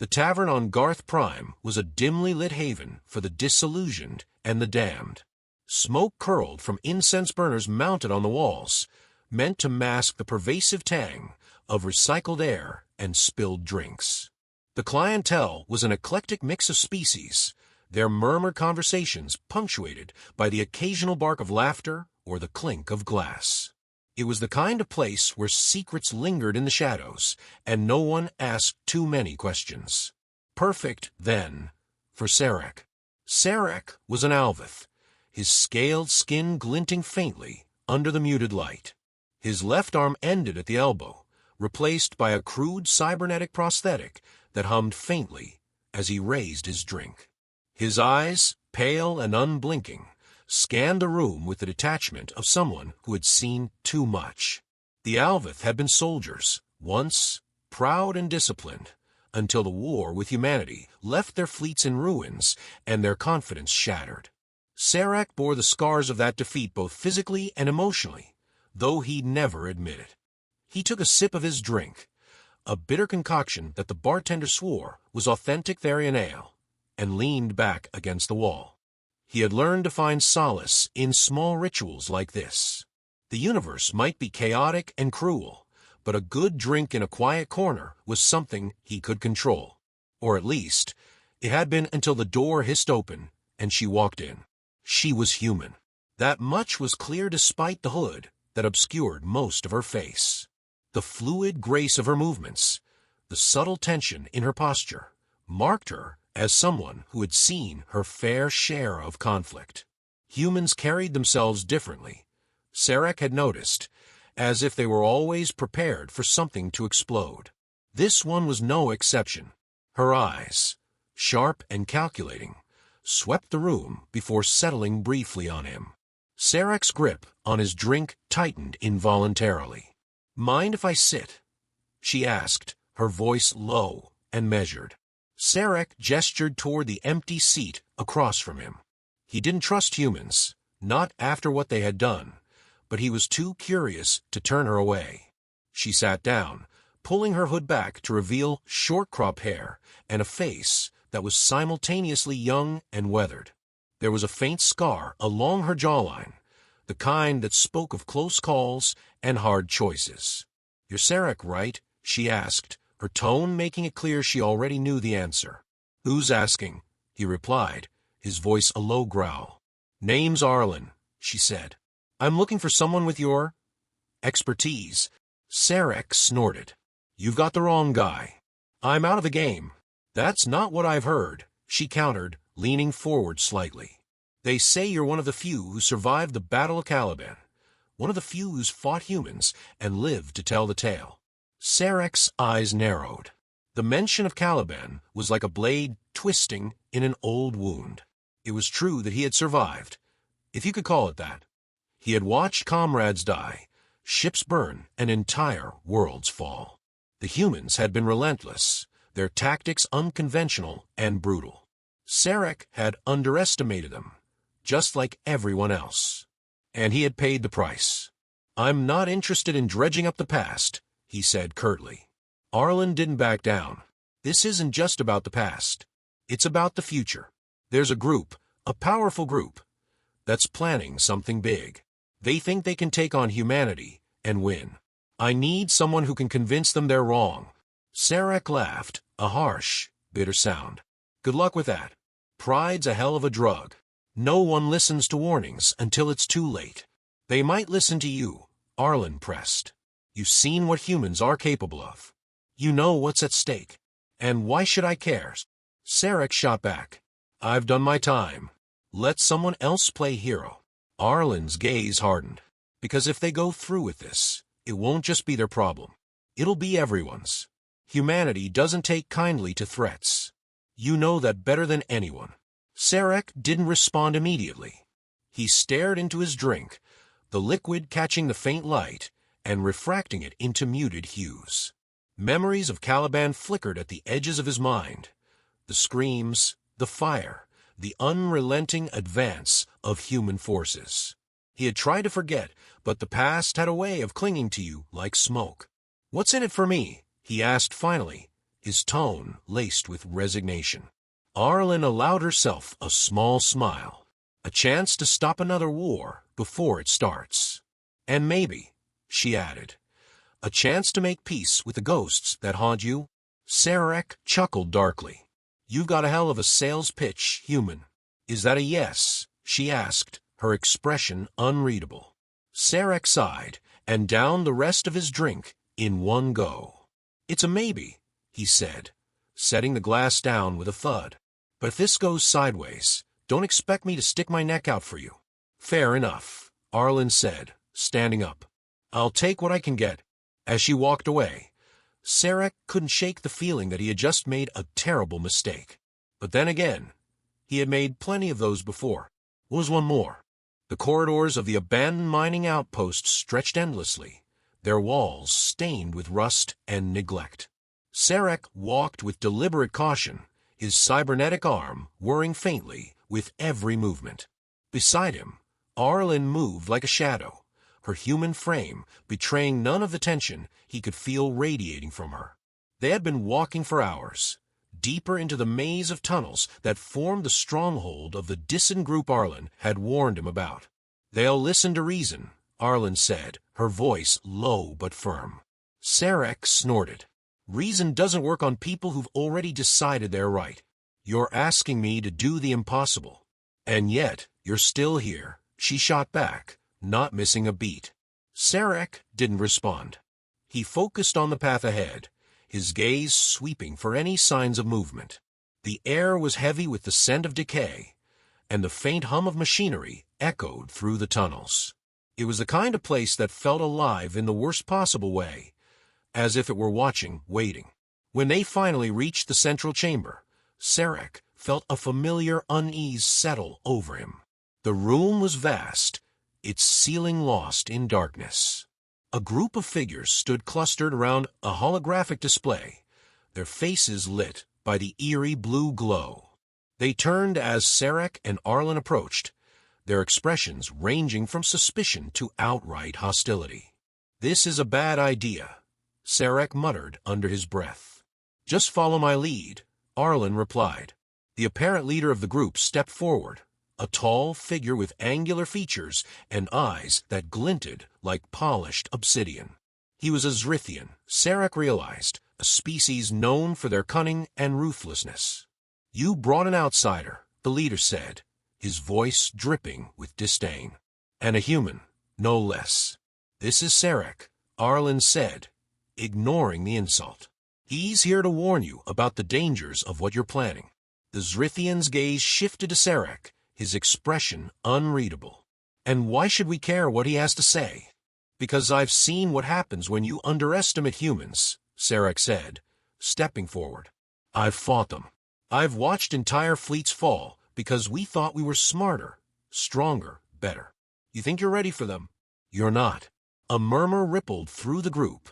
The tavern on Garth Prime was a dimly lit haven for the disillusioned and the damned. Smoke curled from incense burners mounted on the walls, meant to mask the pervasive tang of recycled air and spilled drinks. The clientele was an eclectic mix of species, their murmured conversations punctuated by the occasional bark of laughter or the clink of glass. It was the kind of place where secrets lingered in the shadows, and no one asked too many questions. Perfect, then, for Sarek. Sarek was an Alvith, his scaled skin glinting faintly under the muted light. His left arm ended at the elbow, replaced by a crude cybernetic prosthetic that hummed faintly as he raised his drink. His eyes, pale and unblinking, scanned the room with the detachment of someone who had seen too much. The Alvith had been soldiers, once proud and disciplined, until the war with humanity left their fleets in ruins and their confidence shattered. Sarek bore the scars of that defeat both physically and emotionally, though he'd never admit it. He took a sip of his drink, a bitter concoction that the bartender swore was authentic Therian ale, and leaned back against the wall. He had learned to find solace in small rituals like this. The universe might be chaotic and cruel, but a good drink in a quiet corner was something he could control. Or at least, it had been until the door hissed open and she walked in. She was human. That much was clear despite the hood that obscured most of her face. The fluid grace of her movements, the subtle tension in her posture, marked her as someone who had seen her fair share of conflict. Humans carried themselves differently, Sarek had noticed, as if they were always prepared for something to explode. This one was no exception. Her eyes, sharp and calculating, swept the room before settling briefly on him. Sarek's grip on his drink tightened involuntarily. "Mind if I sit?" she asked, her voice low and measured. Sarek gestured toward the empty seat across from him. He didn't trust humans, not after what they had done, but he was too curious to turn her away. She sat down, pulling her hood back to reveal short-cropped hair and a face that was simultaneously young and weathered. There was a faint scar along her jawline, the kind that spoke of close calls and hard choices. "You're Sarek, right?" she asked, her tone making it clear she already knew the answer. "Who's asking?" he replied, his voice a low growl. "Name's Arlen," she said. "I'm looking for someone with your expertise." Sarek snorted. "You've got the wrong guy. I'm out of the game." "That's not what I've heard," she countered, leaning forward slightly. "They say you're one of the few who survived the Battle of Caliban, one of the few who's fought humans and lived to tell the tale." Sarek's eyes narrowed. The mention of Caliban was like a blade twisting in an old wound. It was true that he had survived, if you could call it that. He had watched comrades die, ships burn, and entire worlds fall. The humans had been relentless, their tactics unconventional and brutal. Sarek had underestimated them, just like everyone else. And he had paid the price. "I'm not interested in dredging up the past," he said curtly. Arlen didn't back down. "This isn't just about the past. It's about the future. There's a group, a powerful group, that's planning something big. They think they can take on humanity and win. I need someone who can convince them they're wrong." Sarek laughed, a harsh, bitter sound. "Good luck with that. Pride's a hell of a drug. No one listens to warnings until it's too late." "They might listen to you," Arlen pressed. "You've seen what humans are capable of. You know what's at stake. And why should I care?" Sarek shot back. "I've done my time. Let someone else play hero." Arlen's gaze hardened. "Because if they go through with this, it won't just be their problem. It'll be everyone's. Humanity doesn't take kindly to threats. You know that better than anyone." Sarek didn't respond immediately. He stared into his drink, the liquid catching the faint light and refracting it into muted hues. Memories of Caliban flickered at the edges of his mind. The screams, the fire, the unrelenting advance of human forces. He had tried to forget, but the past had a way of clinging to you like smoke. "What's in it for me?" he asked finally, his tone laced with resignation. Arlen allowed herself a small smile. A chance to stop another war before it starts. And maybe, she added, a chance to make peace with the ghosts that haunt you. Sarek chuckled darkly. You've got a hell of a sales pitch, human. Is that a yes? She asked, her expression unreadable. Sarek sighed and downed the rest of his drink in one go. It's a maybe, he said, setting the glass down with a thud. But if this goes sideways, don't expect me to stick my neck out for you. Fair enough, Arlen said, standing up. I'll take what I can get. As she walked away, Sarek couldn't shake the feeling that he had just made a terrible mistake. But then again, he had made plenty of those before. What was one more? The corridors of the abandoned mining outpost stretched endlessly, their walls stained with rust and neglect. Sarek walked with deliberate caution, his cybernetic arm whirring faintly with every movement. Beside him, Arlen moved like a shadow, her human frame betraying none of the tension he could feel radiating from her. They had been walking for hours, deeper into the maze of tunnels that formed the stronghold of the dissident group Arlen had warned him about. They'll listen to reason, Arlen said, her voice low but firm. Sarek snorted. Reason doesn't work on people who've already decided they're right. You're asking me to do the impossible. And yet, you're still here, she shot back, not missing a beat. Sarek didn't respond. He focused on the path ahead, his gaze sweeping for any signs of movement. The air was heavy with the scent of decay, and the faint hum of machinery echoed through the tunnels. It was the kind of place that felt alive in the worst possible way, as if it were watching, waiting. When they finally reached the central chamber, Sarek felt a familiar unease settle over him. The room was vast, its ceiling lost in darkness. A group of figures stood clustered around a holographic display, their faces lit by the eerie blue glow. They turned as Sarek and Arlen approached, their expressions ranging from suspicion to outright hostility. "This is a bad idea," Sarek muttered under his breath. "Just follow my lead," Arlen replied. The apparent leader of the group stepped forward, a tall figure with angular features and eyes that glinted like polished obsidian. He was a Zrithian, Sarek realized, a species known for their cunning and ruthlessness. "You brought an outsider," the leader said, his voice dripping with disdain. "And a human, no less." "This is Sarek," Arlen said, ignoring the insult. "He's here to warn you about the dangers of what you're planning." The Zrithian's gaze shifted to Sarek, his expression unreadable. "And why should we care what he has to say?" "Because I've seen what happens when you underestimate humans," Sarek said, stepping forward. "I've fought them. I've watched entire fleets fall because we thought we were smarter, stronger, better. You think you're ready for them? You're not." A murmur rippled through the group,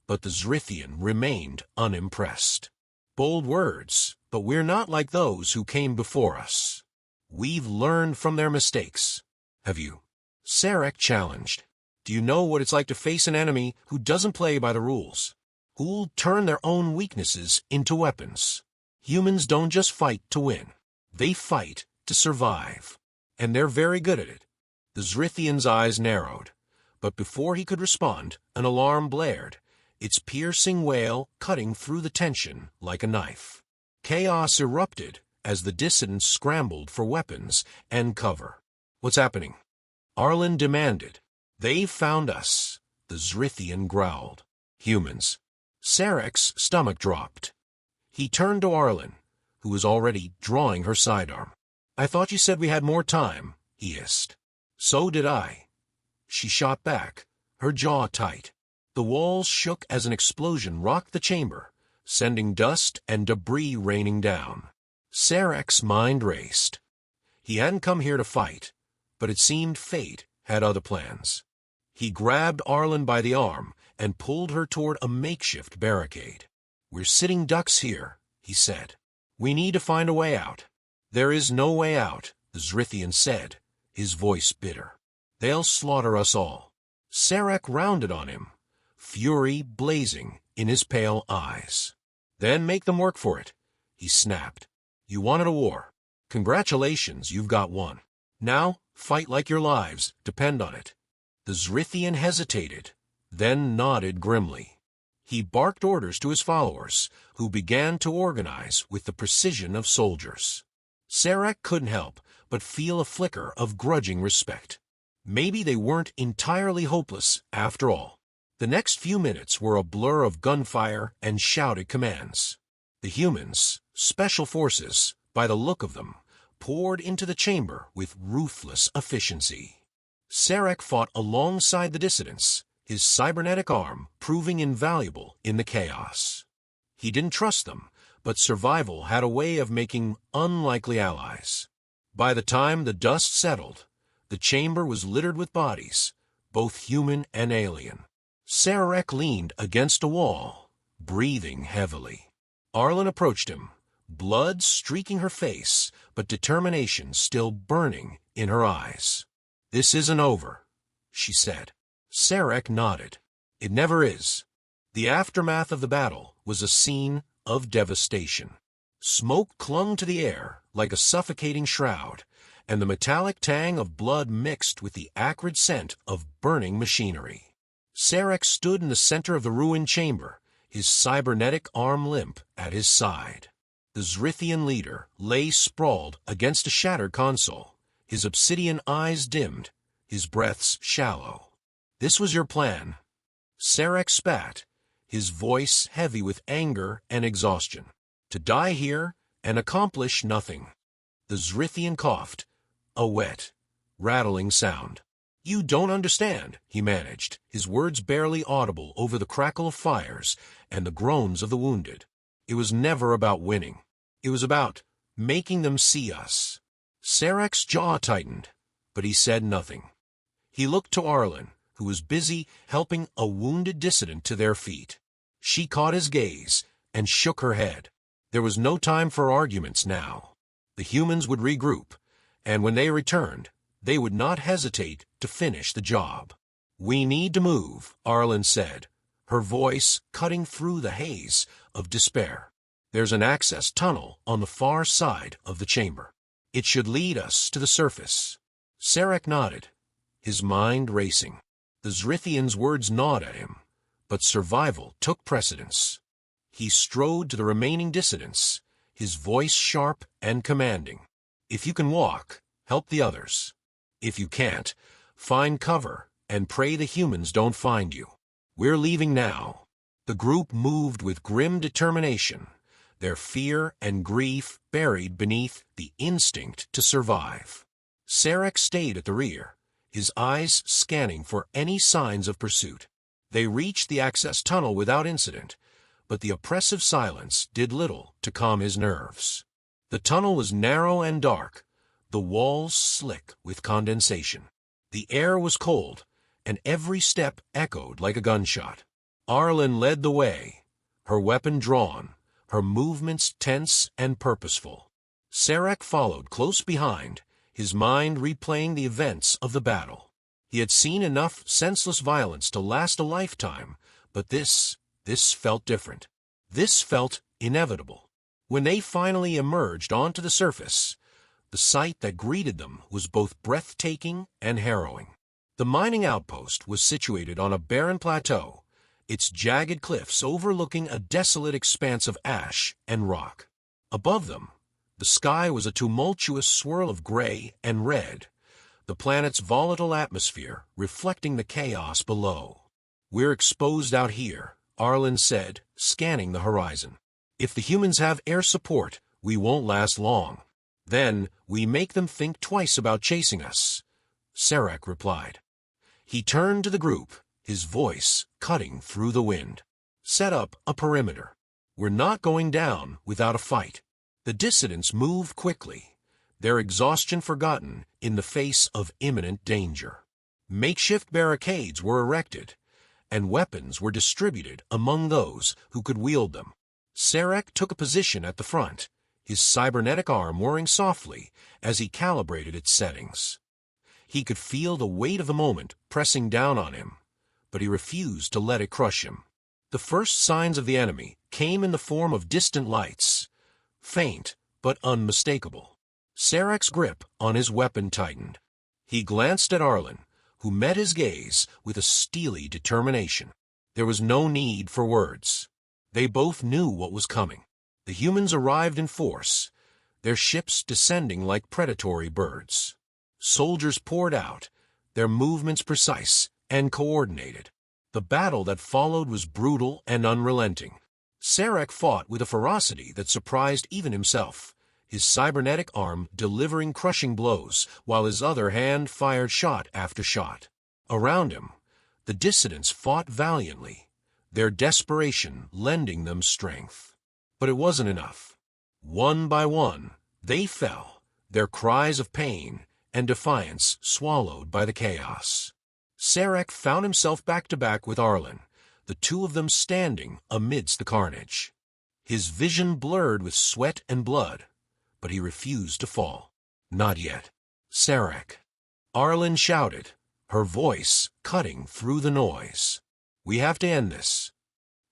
but the Zrithian remained unimpressed. "Bold words, but we're not like those who came before us. We've learned from their mistakes. Have you?" Sarek challenged. "Do you know what it's like to face an enemy who doesn't play by the rules? Who'll turn their own weaknesses into weapons? Humans don't just fight to win. They fight to survive. And they're very good at it." The Zrithian's eyes narrowed, but before he could respond, an alarm blared, its piercing wail cutting through the tension like a knife. Chaos erupted as the dissidents scrambled for weapons and cover. "What's happening?" Arlen demanded. "They've found us," the Zrithian growled. "Humans." Sarek's stomach dropped. He turned to Arlen, who was already drawing her sidearm. "I thought you said we had more time," he hissed. "So did I." She shot back, her jaw tight. The walls shook as an explosion rocked the chamber, sending dust and debris raining down. Sarek's mind raced. He hadn't come here to fight, but it seemed fate had other plans. He grabbed Arlen by the arm and pulled her toward a makeshift barricade. "We're sitting ducks here," he said. "We need to find a way out." "There is no way out," the Zrithian said, his voice bitter. "They'll slaughter us all." Sarek rounded on him, fury blazing in his pale eyes. Then make them work for it, he snapped. You wanted a war. Congratulations, you've got one. Now, fight like your lives depend on it. The Zrithian hesitated, then nodded grimly. He barked orders to his followers, who began to organize with the precision of soldiers. Sarek couldn't help but feel a flicker of grudging respect. Maybe they weren't entirely hopeless after all. The next few minutes were a blur of gunfire and shouted commands. The humans, special forces, by the look of them, poured into the chamber with ruthless efficiency. Sarek fought alongside the dissidents, his cybernetic arm proving invaluable in the chaos. He didn't trust them, but survival had a way of making unlikely allies. By the time the dust settled, the chamber was littered with bodies, both human and alien. Sarek leaned against a wall, breathing heavily. Arlen approached him, blood streaking her face, but determination still burning in her eyes. "This isn't over," she said. Sarek nodded. "It never is." The aftermath of the battle was a scene of devastation. Smoke clung to the air like a suffocating shroud, and the metallic tang of blood mixed with the acrid scent of burning machinery. Sarek stood in the center of the ruined chamber, his cybernetic arm limp at his side. The Zrithian leader lay sprawled against a shattered console, his obsidian eyes dimmed, his breaths shallow. "This was your plan." Sarek spat, his voice heavy with anger and exhaustion. "To die here and accomplish nothing." The Zrithian coughed, a wet, rattling sound. "You don't understand," he managed, his words barely audible over the crackle of fires and the groans of the wounded. "It was never about winning. It was about making them see us." Sarek's jaw tightened, but he said nothing. He looked to Arlen, who was busy helping a wounded dissident to their feet. She caught his gaze and shook her head. There was no time for arguments now. The humans would regroup, and when they returned, they would not hesitate to finish the job. "We need to move," Arlen said, her voice cutting through the haze of despair. "There's an access tunnel on the far side of the chamber. It should lead us to the surface." Sarek nodded, his mind racing. The Zrithian's words gnawed at him, but survival took precedence. He strode to the remaining dissidents, his voice sharp and commanding. "If you can walk, help the others. If you can't, find cover and pray the humans don't find you. We're leaving now." The group moved with grim determination, their fear and grief buried beneath the instinct to survive. Sarek stayed at the rear, his eyes scanning for any signs of pursuit. They reached the access tunnel without incident, but the oppressive silence did little to calm his nerves. The tunnel was narrow and dark, the walls slick with condensation. The air was cold, and every step echoed like a gunshot. Arlen led the way, her weapon drawn, her movements tense and purposeful. Sarek followed close behind, his mind replaying the events of the battle. He had seen enough senseless violence to last a lifetime, but this felt different. This felt inevitable. When they finally emerged onto the surface, the sight that greeted them was both breathtaking and harrowing. The mining outpost was situated on a barren plateau, its jagged cliffs overlooking a desolate expanse of ash and rock. Above them, the sky was a tumultuous swirl of gray and red, the planet's volatile atmosphere reflecting the chaos below. "We're exposed out here," Arlen said, scanning the horizon. "If the humans have air support, we won't last long. Then we make them think twice about chasing us," Sarek replied. He turned to the group, his voice cutting through the wind. "Set up a perimeter. We're not going down without a fight." The dissidents moved quickly, their exhaustion forgotten in the face of imminent danger. Makeshift barricades were erected, and weapons were distributed among those who could wield them. Sarek took a position at the front, his cybernetic arm whirring softly as he calibrated its settings. He could feel the weight of the moment pressing down on him, but he refused to let it crush him. The first signs of the enemy came in the form of distant lights, faint but unmistakable. Sarek's grip on his weapon tightened. He glanced at Arlen, who met his gaze with a steely determination. There was no need for words. They both knew what was coming. The humans arrived in force, their ships descending like predatory birds. Soldiers poured out, their movements precise and coordinated. The battle that followed was brutal and unrelenting. Sarek fought with a ferocity that surprised even himself, his cybernetic arm delivering crushing blows while his other hand fired shot after shot. Around him, the dissidents fought valiantly, their desperation lending them strength. But it wasn't enough. One by one, they fell, their cries of pain and defiance swallowed by the chaos. Sarek found himself back to back with Arlen, the two of them standing amidst the carnage. His vision blurred with sweat and blood, but he refused to fall. Not yet. Sarek. Arlen shouted, her voice cutting through the noise. We have to end this.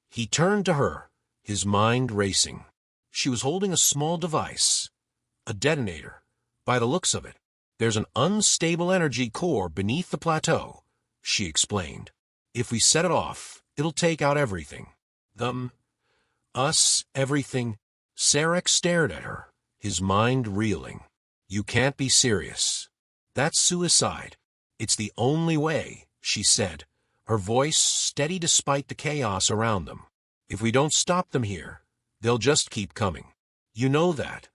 He turned to her, his mind racing. She was holding a small device, a detonator, by the looks of it. There's an unstable energy core beneath the plateau, she explained. If we set it off, it'll take out everything. Them, us, everything. Sarek stared at her, his mind reeling. You can't be serious. That's suicide. It's the only way, she said, her voice steady despite the chaos around them. If we don't stop them here, they'll just keep coming. You know that.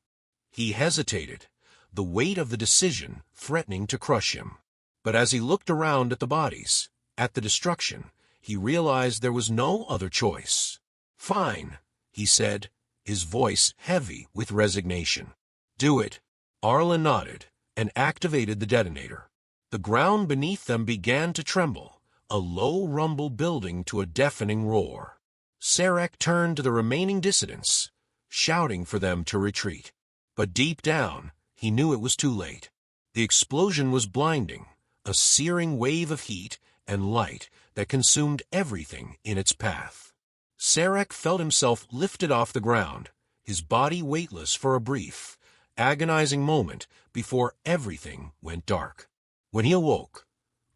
He hesitated, the weight of the decision threatening to crush him. But as he looked around at the bodies, at the destruction, he realized there was no other choice. Fine, he said, his voice heavy with resignation. Do it. Arlen nodded and activated the detonator. The ground beneath them began to tremble, a low rumble building to a deafening roar. Sarek turned to the remaining dissidents, shouting for them to retreat. But deep down, he knew it was too late. The explosion was blinding, a searing wave of heat and light that consumed everything in its path. Sarek felt himself lifted off the ground, his body weightless for a brief, agonizing moment before everything went dark. When he awoke,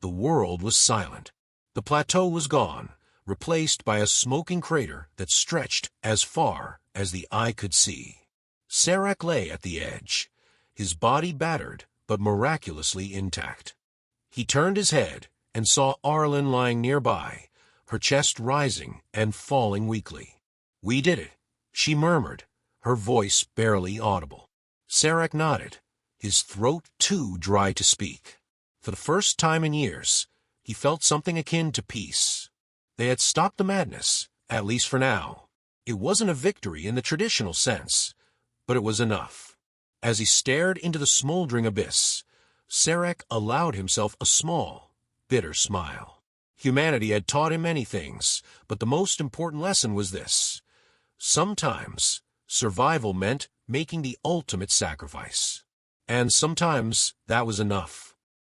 the world was silent. The plateau was gone, replaced by a smoking crater that stretched as far as the eye could see. Sarek lay at the edge, his body battered but miraculously intact. He turned his head and saw Arlen lying nearby, her chest rising and falling weakly. We did it, she murmured, her voice barely audible. Sarek nodded, his throat too dry to speak. For the first time in years, he felt something akin to peace. They had stopped the madness, at least for now. It wasn't a victory in the traditional sense, but it was enough. As he stared into the smoldering abyss, Sarek allowed himself a small, bitter smile. Humanity had taught him many things, but the most important lesson was this. Sometimes, survival meant making the ultimate sacrifice. And sometimes that was enough.